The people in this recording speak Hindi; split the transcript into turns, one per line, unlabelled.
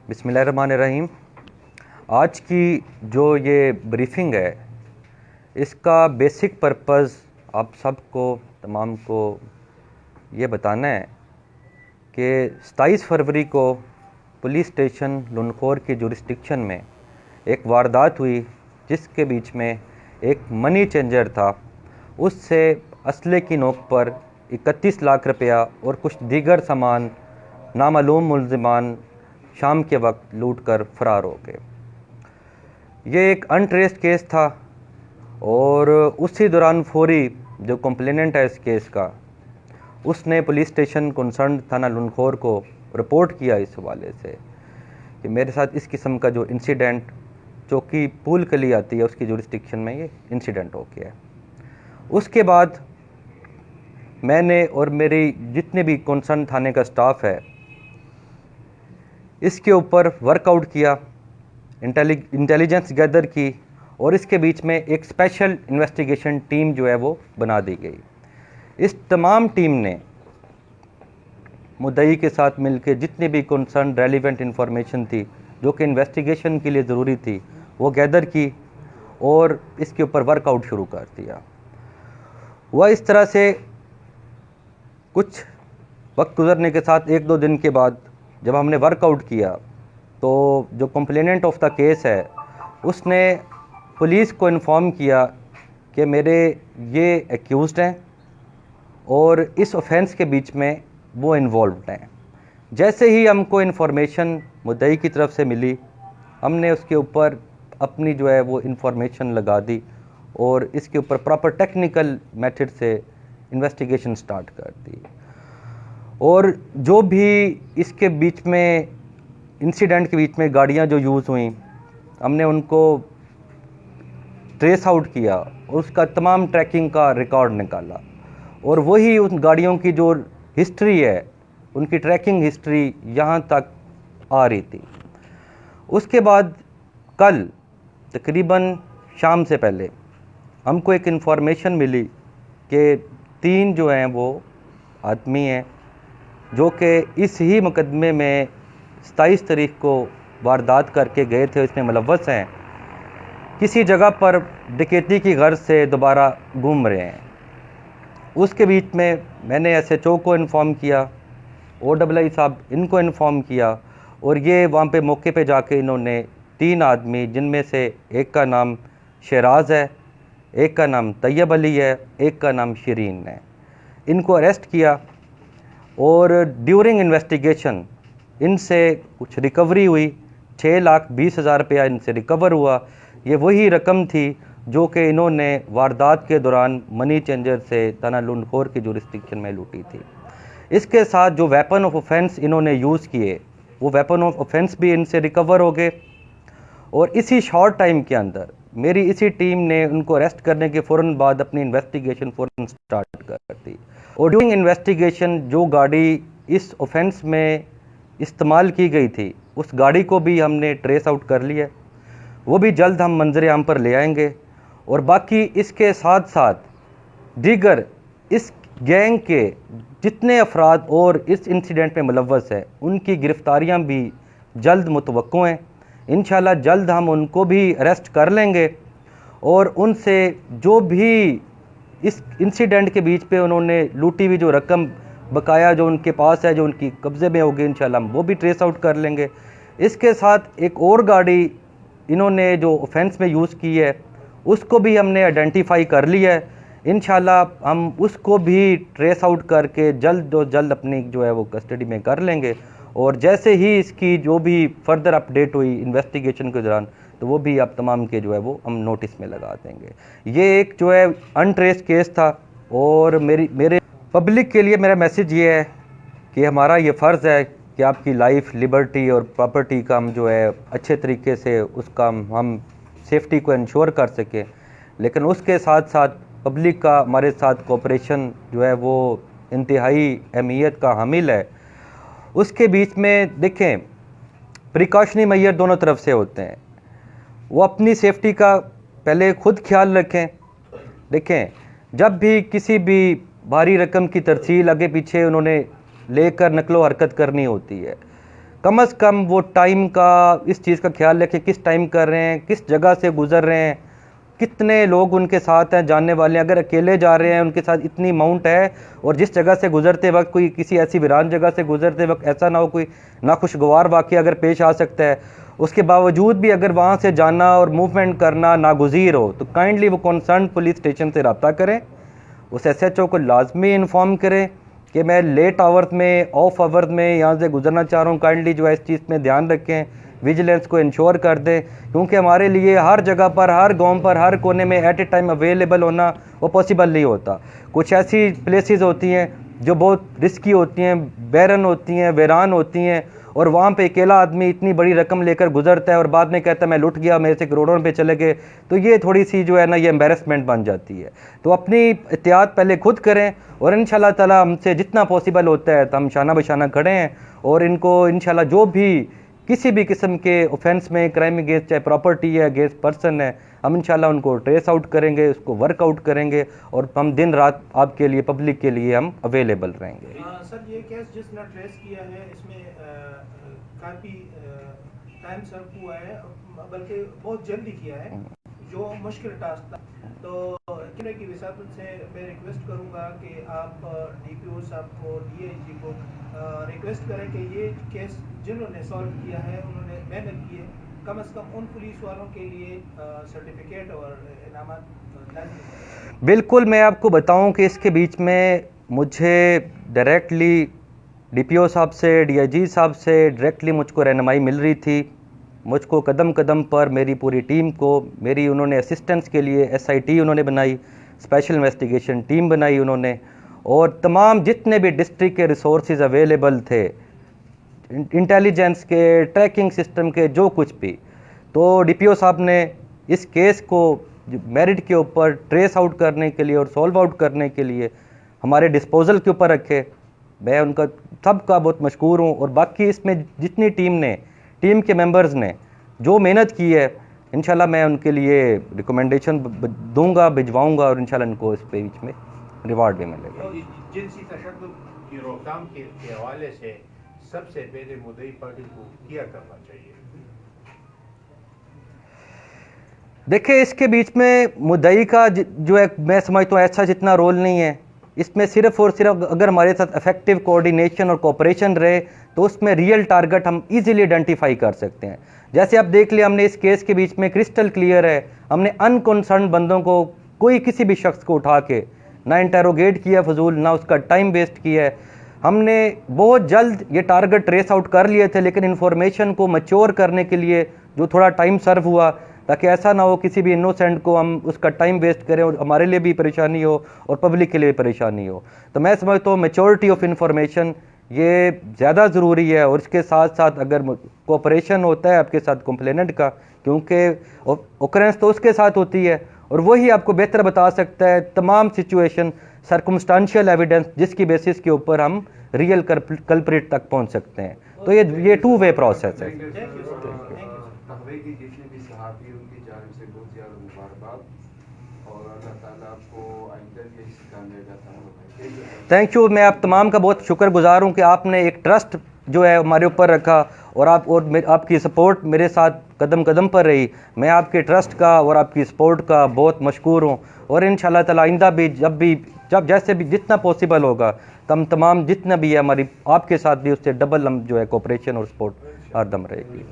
बिस्मिल्लाहिर्रहमानिर्रहीम। आज की जो ये ब्रीफिंग है, इसका बेसिक पर्पज़ आप सबको तमाम को ये बताना है कि 27 फरवरी को पुलिस स्टेशन लुनखोर की जुरिस्डिक्शन में एक वारदात हुई, जिसके बीच में एक मनी चेंजर था। उससे असले की नोक पर 31 लाख रुपया और कुछ दीगर सामान नामालूम मुल्ज़िमान शाम के वक्त लूट कर फ़रार हो गए। ये एक अनट्रेस्ड केस था और उसी दौरान फौरी जो कंप्लेनेंट है इस केस का, उसने पुलिस स्टेशन कंसर्न थाना लुनखोर को रिपोर्ट किया इस हवाले से कि मेरे साथ इस किस्म का जो इंसिडेंट चौकी पूल कली आती है उसकी जुरिस्डिक्शन में ये इंसिडेंट हो गया है। उसके बाद मैंने और मेरी जितने भी कंसर्न थाने का स्टाफ है इसके ऊपर वर्कआउट किया, इंटेलिजेंस गैदर की और इसके बीच में एक स्पेशल इन्वेस्टिगेशन टीम जो है वो बना दी गई। इस तमाम टीम ने मुद्दई के साथ मिलकर जितनी भी कंसर्न रेलिवेंट इंफॉर्मेशन थी जो कि इन्वेस्टिगेशन के लिए ज़रूरी थी वो गैदर की और इसके ऊपर वर्कआउट शुरू कर दिया। वह इस तरह से कुछ वक्त गुजरने के साथ 1-2 दिन के बाद जब हमने वर्कआउट किया तो जो कंप्लेनेंट ऑफ द केस है उसने पुलिस को इन्फॉर्म किया कि मेरे ये एक्यूज़्ड हैं और इस ऑफेंस के बीच में वो इन्वॉल्व्ड हैं। जैसे ही हमको इन्फॉर्मेशन मुद्दई की तरफ से मिली, हमने उसके ऊपर अपनी जो है वो इन्फॉर्मेशन लगा दी और इसके ऊपर प्रॉपर टेक्निकल मेथड से इन्वेस्टिगेशन स्टार्ट कर दी। और जो भी इसके बीच में इंसिडेंट के बीच में गाड़ियां जो यूज़ हुई, हमने उनको ट्रेस आउट किया और उसका तमाम ट्रैकिंग का रिकॉर्ड निकाला और वही उन गाड़ियों की जो हिस्ट्री है, उनकी ट्रैकिंग हिस्ट्री यहाँ तक आ रही थी। उसके बाद कल तकरीबन शाम से पहले हमको एक इन्फॉर्मेशन मिली कि 3 जो हैं वो आदमी हैं जो कि इस ही मुकदमे में 27 तारीख को वारदात करके गए थे, इसमें मुलव्वस हैं, किसी जगह पर डकैती की गर्ज से दोबारा घूम रहे हैं। उसके बीच में मैंने SHO को इन्फॉर्म किया, OII साहब इनको इन्फॉर्म किया और ये वहाँ पे मौके पे जाके इन्होंने 3 आदमी, जिनमें से एक का नाम शहराज है, एक का नाम तैयब अली है, एक का नाम शिरीन है, इनको अरेस्ट किया और ड्यूरिंग इन्वेस्टिगेशन इनसे कुछ रिकवरी हुई। 6,20,000 रुपया इनसे रिकवर हुआ। ये वही रकम थी जो कि इन्होंने वारदात के दौरान मनी चेंजर से थाना लुनखोर की जुरिस्डिक्शन में लूटी थी। इसके साथ जो वेपन ऑफ ऑफेंस इन्होंने यूज़ किए वो वेपन ऑफ ऑफेंस भी इनसे रिकवर हो गए और इसी शॉर्ट टाइम के अंदर मेरी इसी टीम ने उनको अरेस्ट करने के फ़ौरन बाद अपनी इन्वेस्टिगेशन फ़ौरन स्टार्ट कर दी। और ड्यूरिंग इन्वेस्टिगेशन जो गाड़ी इस ऑफेंस में इस्तेमाल की गई थी उस गाड़ी को भी हमने ट्रेस आउट कर लिया, वो भी जल्द हम मंजर आम पर ले आएंगे। और बाकी इसके साथ साथ दीगर इस गैंग के जितने अफराद और इस इंसिडेंट में मुलव्वस है उनकी गिरफ्तारियां भी जल्द मुतवक्को हैं। इंशाल्लाह जल्द हम उनको भी अरेस्ट कर लेंगे और उनसे जो भी इस इंसिडेंट के बीच पे उन्होंने लूटी हुई जो रकम बकाया जो उनके पास है, जो उनकी कब्ज़े में होगी, इंशाल्लाह हम वो भी ट्रेस आउट कर लेंगे। इसके साथ एक और गाड़ी इन्होंने जो ऑफेंस में यूज़ की है उसको भी हमने आइडेंटिफाई कर लिया है। इंशाल्लाह हम उसको भी ट्रेस आउट करके जल्द अपनी जो है वो कस्टडी में कर लेंगे और जैसे ही इसकी जो भी फर्दर अपडेट हुई इन्वेस्टिगेशन के दौरान तो वो भी आप तमाम के जो है वो हम नोटिस में लगा देंगे। ये एक जो है अनट्रेस केस था और मेरे पब्लिक के लिए मेरा मैसेज ये है कि हमारा ये फ़र्ज़ है कि आपकी लाइफ, लिबर्टी और प्रॉपर्टी का हम जो है अच्छे तरीके से उसका हम सेफ्टी को इंश्योर कर सकें, लेकिन उसके साथ साथ पब्लिक का हमारे साथ कोऑपरेशन जो है वो इंतहाई अहमियत का हामिल है। उसके बीच में देखें प्रिकॉशनरी मेजर दोनों तरफ से होते हैं, वो अपनी सेफ्टी का पहले खुद ख्याल रखें। देखें जब भी किसी भी भारी रकम की तरसील आगे पीछे उन्होंने लेकर नकलो हरकत करनी होती है कम से कम वो टाइम का, इस चीज़ का ख्याल रखें किस टाइम कर रहे हैं, किस जगह से गुज़र रहे हैं, कितने लोग उनके साथ हैं जानने वाले। अगर अकेले जा रहे हैं उनके साथ इतनी अमाउंट है, और जिस जगह से गुज़रते वक्त कोई किसी ऐसी वीरान जगह से गुज़रते वक्त ऐसा ना हो कोई नाखुशगवार वाक़या अगर पेश आ सकता है, उसके बावजूद भी अगर वहाँ से जाना और मूवमेंट करना नागुज़ीर हो, तो काइंडली वो कंसर्न पुलिस स्टेशन से रब्ता करें, उस SHO को लाजमी इन्फॉर्म करें कि मैं लेट आवर्स में, ऑफ आवर्स में यहाँ से गुजरना चाह रहा हूँ। काइंडली जो है इस चीज़ में ध्यान रखें, विजिलेंस को इंश्योर कर दें, क्योंकि हमारे लिए हर जगह पर, हर गांव पर, हर कोने में एट ए टाइम अवेलेबल होना वो पॉसिबल नहीं होता। कुछ ऐसी प्लेसेस होती हैं जो बहुत रिस्की होती हैं, बैरन होती हैं, वीरान होती हैं, और वहाँ पे अकेला आदमी इतनी बड़ी रकम लेकर गुजरता है और बाद में कहता है मैं लुट गया, मेरे से करोड़ों रुपये चले गए, तो ये थोड़ी सी जो है ना ये एम्बेरसमेंट बन जाती है। तो अपनी एहतियात पहले खुद करें, और इंशाल्लाह ताला हमसे जितना पॉसिबल होता है तो हम शाना बशाना खड़े हैं, और इनको इंशाल्लाह जो भी किसी भी किस्म के ऑफेंस में, क्राइम अगेंस्ट, चाहे प्रॉपर्टी है, अगेंस्ट पर्सन है, हम इंशाल्लाह उनको ट्रेस आउट करेंगे, उसको वर्कआउट करेंगे, और हम दिन रात आपके लिए, पब्लिक के लिए हम अवेलेबल रहेंगे।
सर, ये केस जिसने ट्रेस किया है इसमें काफ़ी टाइम सर्व हुआ है, बल्कि बहुत जल्दी किया है, जो मुश्किल टास्क था। तो की विसातत से मैं रिक्वेस्ट करूंगा कि आप DPO साहब को, DIG को रिक्वेस्ट करें कि ये केस जिन्होंने सॉल्व किया है, उन्होंने मेहनत की है, कम से कम उन पुलिस वालों के लिए सर्टिफिकेट और इनामत।
बिल्कुल, मैं आपको बताऊं कि इसके बीच में मुझे डायरेक्टली DPO साहब से, DIG साहब से डायरेक्टली मुझको रहनुमाई मिल रही थी। मुझको कदम कदम पर मेरी पूरी टीम को, मेरी उन्होंने असिस्टेंस के लिए SIT उन्होंने बनाई, स्पेशल इन्वेस्टिगेशन टीम बनाई उन्होंने, और तमाम जितने भी डिस्ट्रिक्ट के रिसोर्सेज अवेलेबल थे, इंटेलिजेंस के, ट्रैकिंग सिस्टम के, जो कुछ भी, तो DPO साहब ने इस केस को मेरिट के ऊपर ट्रेस आउट करने के लिए और सॉल्व आउट करने के लिए हमारे डिस्पोजल के ऊपर रखे। मैं उनका सबका बहुत मशकूर हूँ, और बाकी इसमें जितनी टीम के मेंबर्स ने जो मेहनत की है, इंशाल्लाह मैं उनके लिए रिकमेंडेशन दूंगा, भिजवाऊंगा, और इंशाल्लाह इनको इस पे बीच में रिवार्ड भी मिलेगा।
जिनसी तशद्दुद की रोकथाम के हवाले से सबसे पहले मुद्दई पार्टी को क्या करना चाहिए?
देखिए, इसके बीच में मुद्दई का जो है, मैं समझता हूँ ऐसा जितना रोल नहीं है इसमें। सिर्फ और सिर्फ अगर हमारे साथ इफेक्टिव कोऑर्डिनेशन और कोऑपरेशन रहे तो उसमें रियल टारगेट हम इजीली आइडेंटिफाई कर सकते हैं। जैसे आप देख लिया, हमने इस केस के बीच में क्रिस्टल क्लियर है, हमने अनकंसर्न बंदों को, कोई किसी भी शख्स को उठा के ना इंटेरोगेट किया फजूल, ना उसका टाइम वेस्ट किया है। हमने बहुत जल्द ये टारगेट ट्रेस आउट कर लिए थे, लेकिन इन्फॉर्मेशन को मैच्योर करने के लिए जो थोड़ा टाइम सर्व हुआ, ताकि ऐसा ना हो किसी भी इनोसेंट को हम उसका टाइम वेस्ट करें और हमारे लिए भी परेशानी हो और पब्लिक के लिए भी परेशानी हो। तो मैं समझता हूँ मैच्योरिटी ऑफ इंफॉर्मेशन ये ज़्यादा ज़रूरी है, और इसके साथ साथ अगर कोऑपरेशन होता है आपके साथ कंप्लेनेंट का, क्योंकि ओकरेंस तो उसके साथ होती है और वही आपको बेहतर बता सकता है तमाम सिचुएशन, सर्कमस्टांशियल एविडेंस, जिसकी बेसिस के ऊपर हम रियल कल्प्रिट तक पहुंच सकते हैं। तो ये 2 वे प्रोसेस है।
जितने भी सहाबी उनकी जानिब से बहुत ज़्यादा मुबारकबाद, और अल्लाह ताला आपको आइंदा भी इसी कामयाबी अता फरमाए।
Thank you. मैं आप तमाम का बहुत शुक्रगुजार हूँ कि आपने एक ट्रस्ट जो है हमारे ऊपर रखा, और आपकी सपोर्ट मेरे साथ कदम कदम पर रही। मैं आपके ट्रस्ट का और आपकी सपोर्ट का बहुत मशकूर हूँ, और इंशाल्लाह ताला आइंदा भी जब जैसे भी जितना पॉसिबल होगा तम तमाम जितना भी है हमारी आपके साथ भी उससे डबल हम जो है कोऑपरेशन और सपोर्ट हरदम रहेगी।